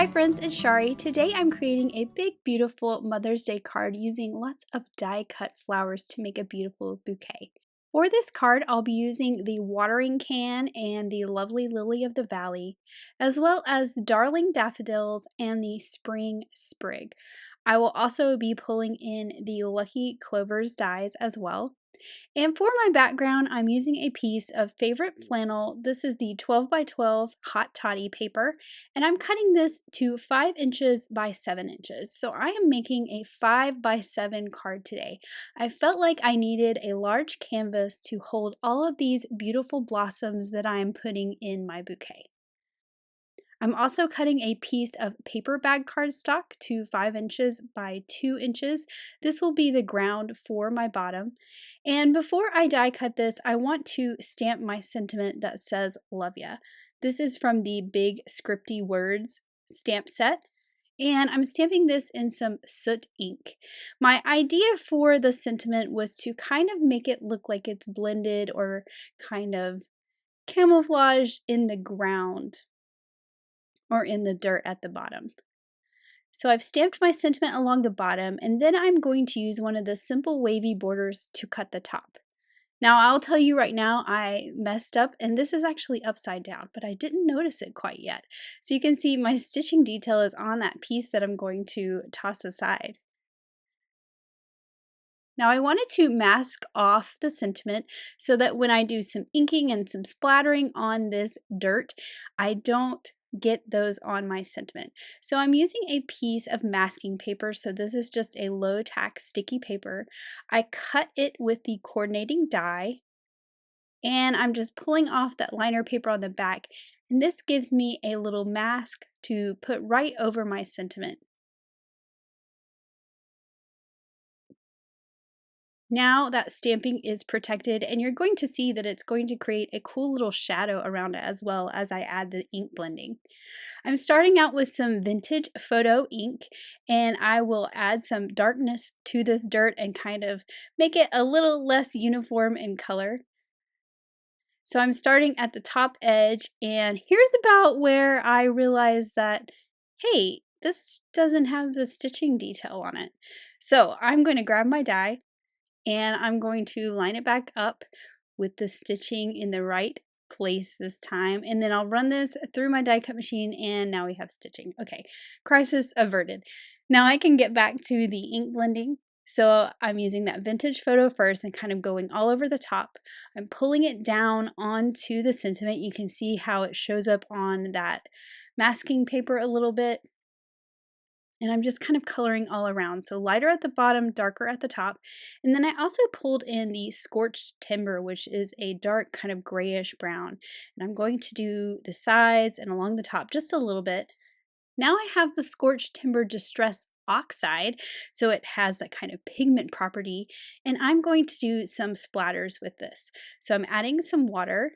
Hi friends, it's Shari. Today I'm creating a big beautiful Mother's Day card using lots of die cut flowers to make a beautiful bouquet. For this card, I'll be using the watering can and the lovely lily of the valley, as well as darling daffodils and the spring sprig. I will also be pulling in the lucky clovers dies as well. And for my background, I'm using a piece of favorite flannel. This is the 12 by 12 hot toddy paper, and I'm cutting this to 5 inches by 7 inches. So I am making a 5 by 7 card today. I felt like I needed a large canvas to hold all of these beautiful blossoms that I am putting in my bouquet. I'm also cutting a piece of paper bag cardstock to 5 inches by 2 inches. This will be the ground for my bottom. And before I die cut this, I want to stamp my sentiment that says love ya. This is from the Big Scripty Words stamp set. And I'm stamping this in some soot ink. My idea for the sentiment was to kind of make it look like it's blended or kind of camouflaged in the ground or in the dirt at the bottom. So I've stamped my sentiment along the bottom, and then I'm going to use one of the simple wavy borders to cut the top. Now I'll tell you right now, I messed up, and this is actually upside down, but I didn't notice it quite yet. So you can see my stitching detail is on that piece that I'm going to toss aside. Now I wanted to mask off the sentiment so that when I do some inking and some splattering on this dirt, I don't get those on my sentiment. So I'm using a piece of masking paper. So this is just a low tack sticky paper. I cut it with the coordinating die, and I'm just pulling off that liner paper on the back. And this gives me a little mask to put right over my sentiment. Now that stamping is protected, and you're going to see that it's going to create a cool little shadow around it as well as I add the ink blending. I'm starting out with some vintage photo ink, and I will add some darkness to this dirt and kind of make it a little less uniform in color. So I'm starting at the top edge, and here's about where I realize that, hey, this doesn't have the stitching detail on it. So I'm going to grab my die, and I'm going to line it back up with the stitching in the right place this time, and then I'll run this through my die cut machine, and now we have stitching. Okay, crisis averted. Now I can get back to the ink blending. So I'm using that vintage photo first and kind of going all over the top. I'm pulling it down onto the sentiment. You can see how it shows up on that masking paper a little bit. And I'm just kind of coloring all around. So lighter at the bottom, darker at the top. And then I also pulled in the scorched timber, which is a dark kind of grayish brown. And I'm going to do the sides and along the top just a little bit. Now I have the scorched timber distress oxide, so it has that kind of pigment property. And I'm going to do some splatters with this. So I'm adding some water.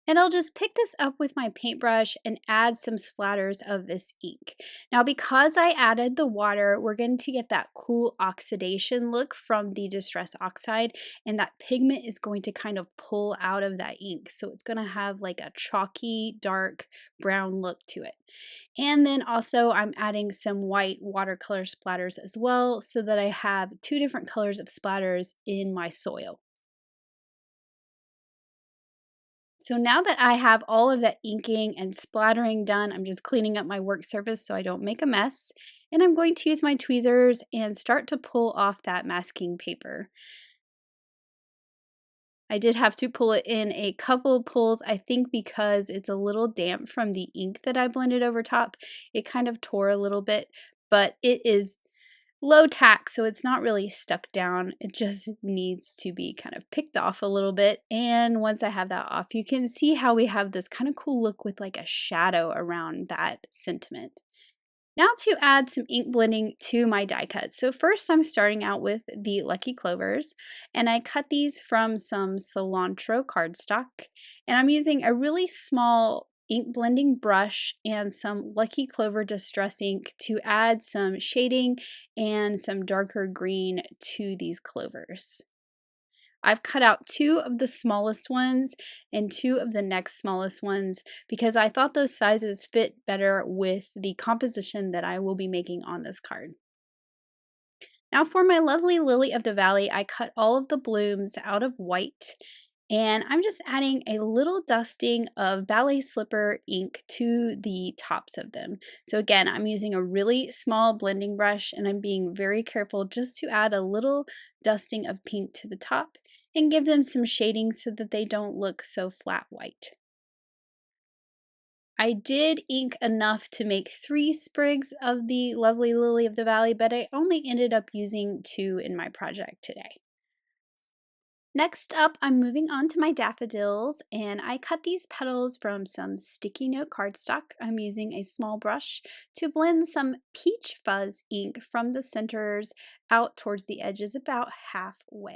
And I'll just pick this up with my paintbrush and add some splatters of this ink. Now, because I added the water, we're going to get that cool oxidation look from the Distress Oxide, and that pigment is going to kind of pull out of that ink. So it's going to have like a chalky, dark brown look to it. And then also I'm adding some white watercolor splatters as well, so that I have two different colors of splatters in my soil. So now that I have all of that inking and splattering done, I'm just cleaning up my work surface so I don't make a mess. And I'm going to use my tweezers and start to pull off that masking paper. I did have to pull it in a couple pulls, I think because it's a little damp from the ink that I blended over top. It kind of tore a little bit, but it is low tack, so it's not really stuck down. It just needs to be kind of picked off a little bit. And once I have that off, you can see how we have this kind of cool look with like a shadow around that sentiment. Now to add some ink blending to my die cut. So first I'm starting out with the Lucky Clovers, and I cut these from some cilantro cardstock, and I'm using a really small ink blending brush and some Lucky Clover Distress ink to add some shading and some darker green to these clovers. I've cut out two of the smallest ones and two of the next smallest ones because I thought those sizes fit better with the composition that I will be making on this card. Now for my lovely lily of the valley, I cut all of the blooms out of white and I'm just adding a little dusting of ballet slipper ink to the tops of them. So again, I'm using a really small blending brush and I'm being very careful just to add a little dusting of pink to the top and give them some shading so that they don't look so flat white. I did ink enough to make 3 sprigs of the lovely lily of the valley, but I only ended up using 2 in my project today. Next up, I'm moving on to my daffodils, and I cut these petals from some sticky note cardstock. I'm using a small brush to blend some peach fuzz ink from the centers out towards the edges about halfway.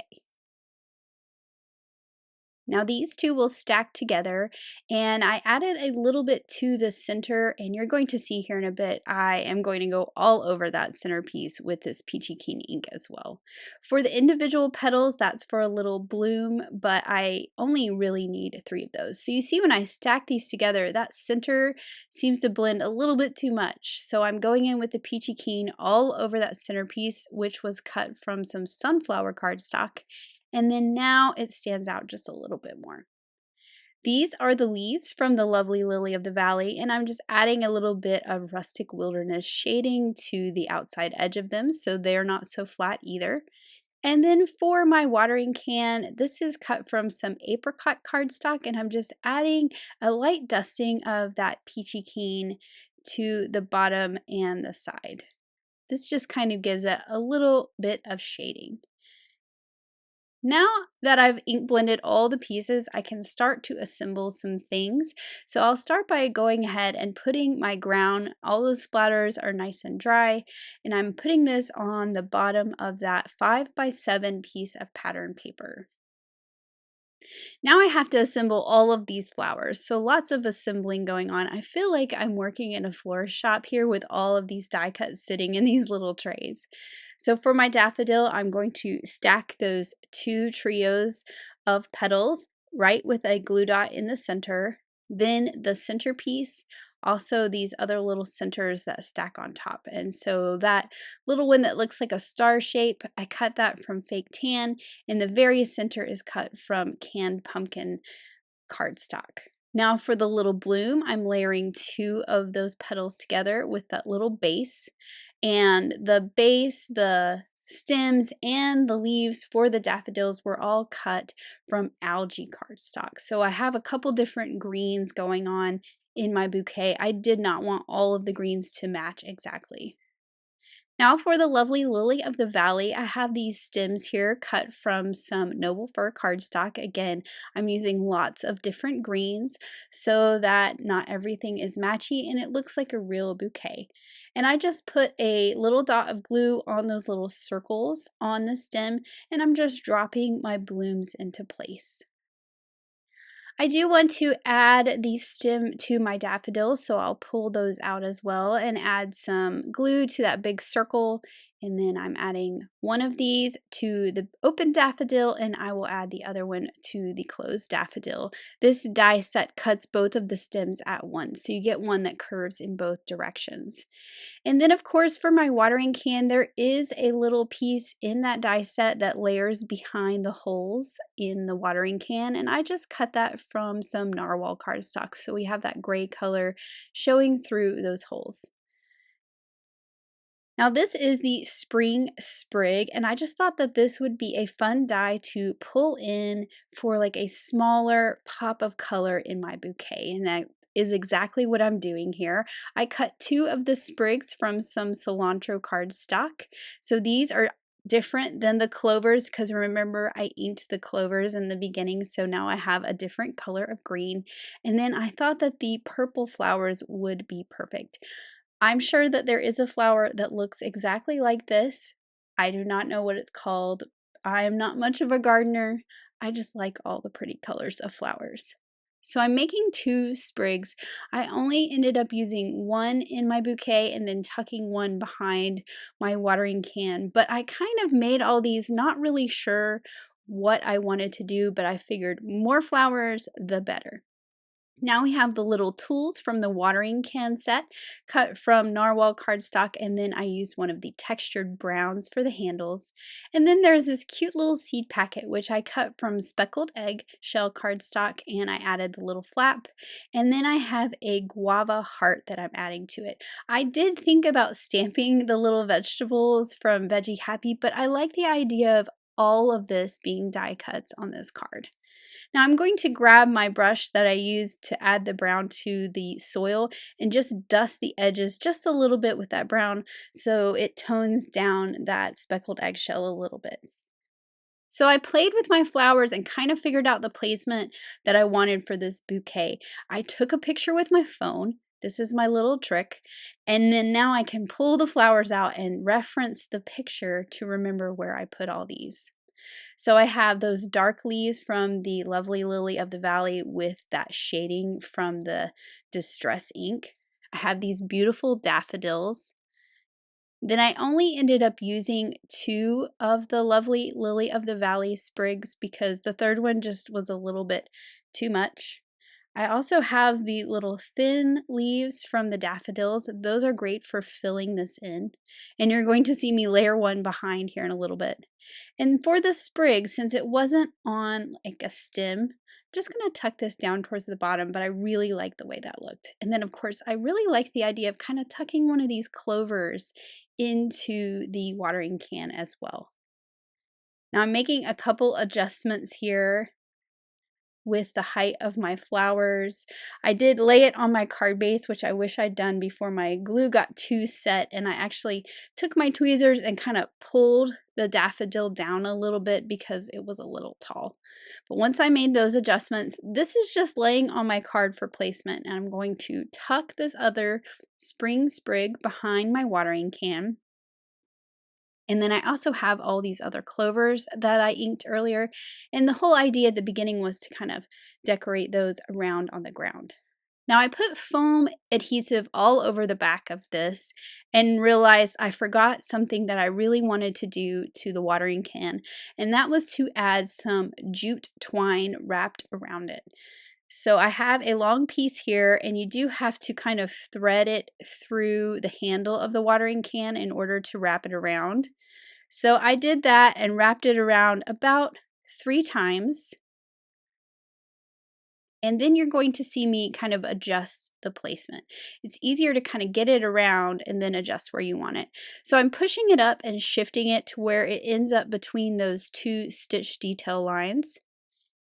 Now these two will stack together and I added a little bit to the center and you're going to see here in a bit, I am going to go all over that centerpiece with this peachy keen ink as well. For the individual petals, that's for a little bloom, but I only really need 3 of those. So you see when I stack these together, that center seems to blend a little bit too much. So I'm going in with the peachy keen all over that centerpiece, which was cut from some sunflower cardstock. And then now it stands out just a little bit more. These are the leaves from the lovely lily of the valley, and I'm just adding a little bit of rustic wilderness shading to the outside edge of them so they're not so flat either. And then for my watering can, this is cut from some apricot cardstock, and I'm just adding a light dusting of that peachy keen to the bottom and the side. This just kind of gives it a little bit of shading. Now that I've ink blended all the pieces, I can start to assemble some things. So I'll start by going ahead and putting my ground, all those splatters are nice and dry, and I'm putting this on the bottom of that 5x7 piece of pattern paper. Now I have to assemble all of these flowers, so lots of assembling going on. I feel like I'm working in a florist shop here with all of these die cuts sitting in these little trays. So for my daffodil, I'm going to stack those 2 trios of petals right with a glue dot in the center, then the centerpiece, also these other little centers that stack on top. And so that little one that looks like a star shape, I cut that from fake tan, and the very center is cut from canned pumpkin cardstock. Now for the little bloom, I'm layering 2 of those petals together with that little base. And the base, the stems, and the leaves for the daffodils were all cut from algae cardstock. So I have a couple different greens going on in my bouquet. I did not want all of the greens to match exactly. Now for the lovely lily of the valley, I have these stems here cut from some noble fir cardstock. Again, I'm using lots of different greens so that not everything is matchy and it looks like a real bouquet. And I just put a little dot of glue on those little circles on the stem and I'm just dropping my blooms into place. I do want to add the stem to my daffodils, so I'll pull those out as well and add some glue to that big circle. And then I'm adding one of these to the open daffodil and I will add the other one to the closed daffodil. This die set cuts both of the stems at once, so you get one that curves in both directions. And then of course for my watering can, there is a little piece in that die set that layers behind the holes in the watering can, and I just cut that from some narwhal cardstock, so we have that gray color showing through those holes. Now this is the spring sprig, and I just thought that this would be a fun die to pull in for like a smaller pop of color in my bouquet, and that is exactly what I'm doing here. I cut 2 of the sprigs from some cilantro cardstock. So these are different than the clovers because remember I inked the clovers in the beginning, so now I have a different color of green. And then I thought that the purple flowers would be perfect. I'm sure that there is a flower that looks exactly like this. I do not know what it's called. I am not much of a gardener. I just like all the pretty colors of flowers. So I'm making 2 sprigs. I only ended up using 1 in my bouquet and then tucking 1 behind my watering can, but I kind of made all these not really sure what I wanted to do, but I figured more flowers, the better. Now we have the little tools from the watering can set, cut from narwhal cardstock, and then I used one of the textured browns for the handles. And then there's this cute little seed packet, which I cut from speckled egg shell cardstock, and I added the little flap. And then I have a guava heart that I'm adding to it. I did think about stamping the little vegetables from Veggie Happy, but I like the idea of all of this being die cuts on this card. Now I'm going to grab my brush that I used to add the brown to the soil and just dust the edges just a little bit with that brown so it tones down that speckled eggshell a little bit. So I played with my flowers and kind of figured out the placement that I wanted for this bouquet. I took a picture with my phone. This is my little trick. And then now I can pull the flowers out and reference the picture to remember where I put all these. So I have those dark leaves from the lovely lily of the valley with that shading from the distress ink. I have these beautiful daffodils. Then I only ended up using 2 of the lovely lily of the valley sprigs because the third one just was a little bit too much. I also have the little thin leaves from the daffodils. Those are great for filling this in. And you're going to see me layer one behind here in a little bit. And for the sprig, since it wasn't on like a stem, I'm just going to tuck this down towards the bottom, but I really like the way that looked. And then of course, I really like the idea of kind of tucking one of these clovers into the watering can as well. Now I'm making a couple adjustments here with the height of my flowers. I did lay it on my card base, which I wish I'd done before my glue got too set, and I actually took my tweezers and kind of pulled the daffodil down a little bit because it was a little tall. But once I made those adjustments, this is just laying on my card for placement, and I'm going to tuck this other spring sprig behind my watering can. And then I also have all these other clovers that I inked earlier. And the whole idea at the beginning was to kind of decorate those around on the ground. Now I put foam adhesive all over the back of this and realized I forgot something that I really wanted to do to the watering can, and that was to add some jute twine wrapped around it. So I have a long piece here, and you do have to kind of thread it through the handle of the watering can in order to wrap it around. So I did that and wrapped it around about 3 times. And then you're going to see me kind of adjust the placement. It's easier to kind of get it around and then adjust where you want it. So I'm pushing it up and shifting it to where it ends up between those 2 stitch detail lines.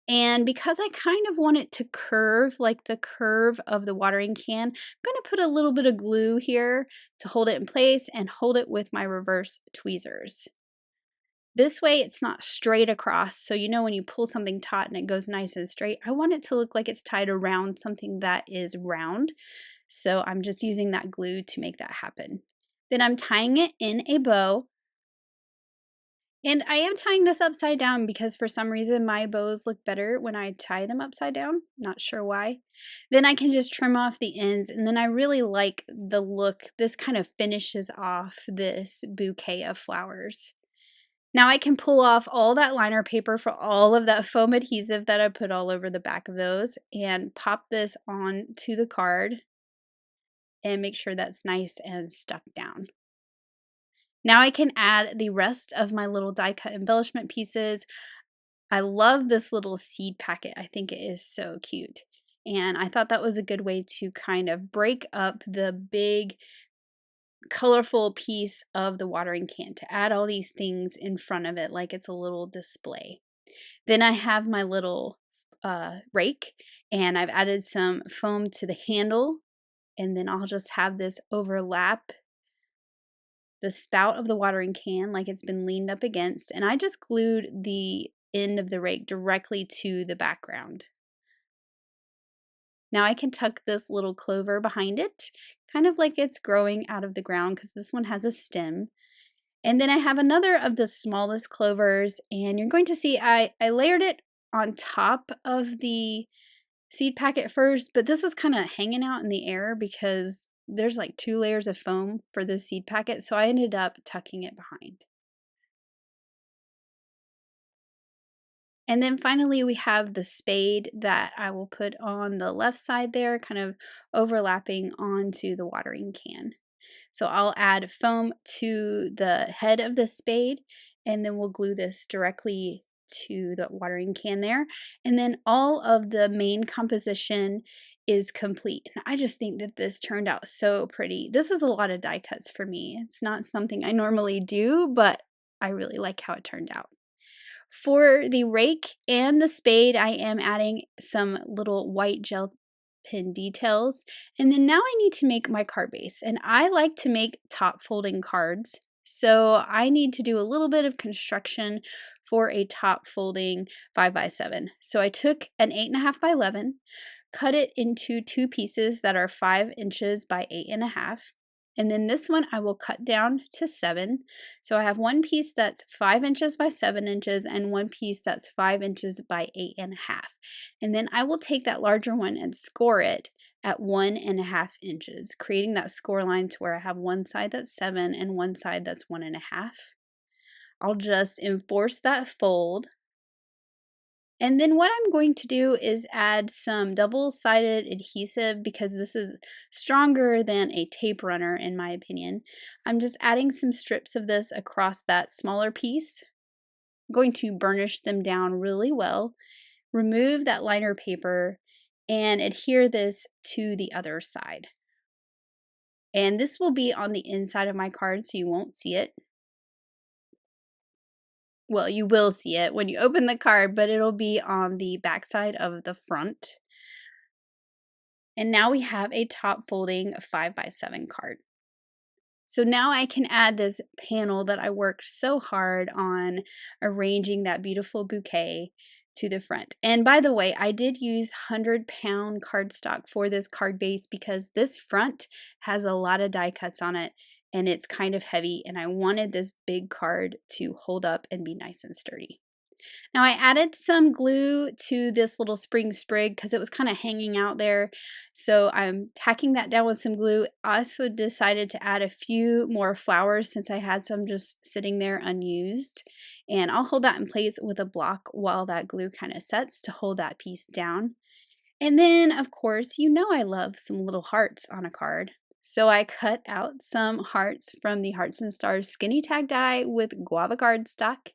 And because I kind of want it to curve like the curve of the watering can, I'm going to put a little bit of glue here to hold it in place and hold it with my reverse tweezers. This way it's not straight across, so you know when you pull something taut and it goes nice and straight, I want it to look like it's tied around something that is round. So I'm just using that glue to make that happen. Then I'm tying it in a bow. And I am tying this upside down because for some reason my bows look better when I tie them upside down. Not sure why. Then I can just trim off the ends, and then I really like the look. This kind of finishes off this bouquet of flowers. Now I can pull off all that liner paper for all of that foam adhesive that I put all over the back of those and pop this on to the card and make sure that's nice and stuck down. Now I can add the rest of my little die cut embellishment pieces. I love this little seed packet. I think it is so cute. And I thought that was a good way to kind of break up the big colorful piece of the watering can, to add all these things in front of it like it's a little display. Then I have my little rake, and I've added some foam to the handle, and then I'll just have this overlap the spout of the watering can like it's been leaned up against, and I just glued the end of the rake directly to the background. Now I can tuck this little clover behind it, kind of like it's growing out of the ground because this one has a stem. And then I have another of the smallest clovers, and you're going to see I layered it on top of the seed packet first, but this was kind of hanging out in the air because there's like 2 layers of foam for this seed packet, so I ended up tucking it behind. And then finally, we have the spade that I will put on the left side there, kind of overlapping onto the watering can. So I'll add foam to the head of the spade, and then we'll glue this directly to the watering can there. And then all of the main composition is complete. And I just think that this turned out so pretty. This is a lot of die cuts for me. It's not something I normally do, but I really like how it turned out. For the rake and the spade, I am adding some little white gel pin details. And then now I need to make my card base. And I like to make top folding cards. So I need to do a little bit of construction for a top folding 5x7. So I took an 8.5 by 11, cut it into two pieces that are 5 inches by 8.5. And then this one I will cut down to 7. So I have one piece that's 5 inches by 7 inches and one piece that's 5 inches by 8.5. And then I will take that larger one and score it at 1.5 inches, creating that score line to where I have one side that's 7 and one side that's 1.5. I'll just enforce that fold. And then what I'm going to do is add some double-sided adhesive because this is stronger than a tape runner in my opinion. I'm just adding some strips of this across that smaller piece. I'm going to burnish them down really well, remove that liner paper, and adhere this to the other side. And this will be on the inside of my card so you won't see it. Well, you will see it when you open the card, but it'll be on the back side of the front. And now we have a top folding 5x7 card. So now I can add this panel that I worked so hard on arranging that beautiful bouquet to the front. And by the way, I did use 100-pound cardstock for this card base because this front has a lot of die cuts on it and it's kind of heavy, and I wanted this big card to hold up and be nice and sturdy. Now I added some glue to this little spring sprig because it was kind of hanging out there. So I'm tacking that down with some glue. I also decided to add a few more flowers since I had some just sitting there unused. And I'll hold that in place with a block while that glue kind of sets to hold that piece down. And then, of course, you know I love some little hearts on a card. So I cut out some hearts from the Hearts and Stars skinny tag die with guava cardstock,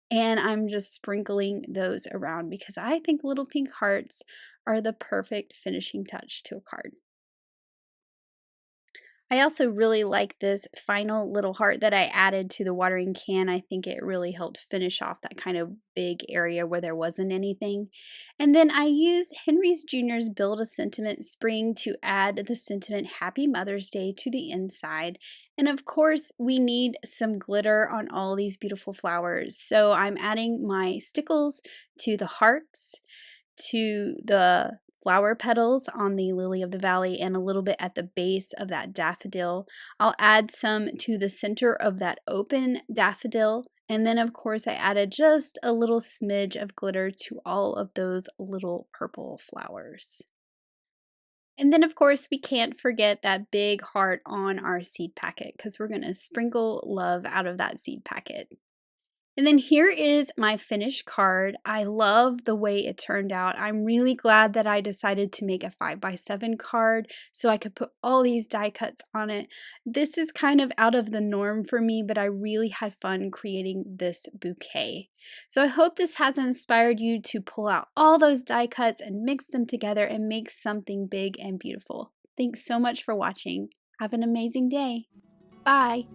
and I'm just sprinkling those around because I think little pink hearts are the perfect finishing touch to a card. I also really like this final little heart that I added to the watering can. I think it really helped finish off that kind of big area where there wasn't anything. And then I used Henry's Jr.'s Build a Sentiment Spring to add the sentiment Happy Mother's Day to the inside. And of course, we need some glitter on all these beautiful flowers. So I'm adding my stickles to the hearts, to the flower petals on the Lily of the Valley, and a little bit at the base of that daffodil. I'll add some to the center of that open daffodil. And then of course I added just a little smidge of glitter to all of those little purple flowers. And then of course we can't forget that big heart on our seed packet because we're going to sprinkle love out of that seed packet. And then here is my finished card. I love the way it turned out. I'm really glad that I decided to make a 5x7 card so I could put all these die cuts on it. This is kind of out of the norm for me, but I really had fun creating this bouquet. So I hope this has inspired you to pull out all those die cuts and mix them together and make something big and beautiful. Thanks so much for watching. Have an amazing day. Bye.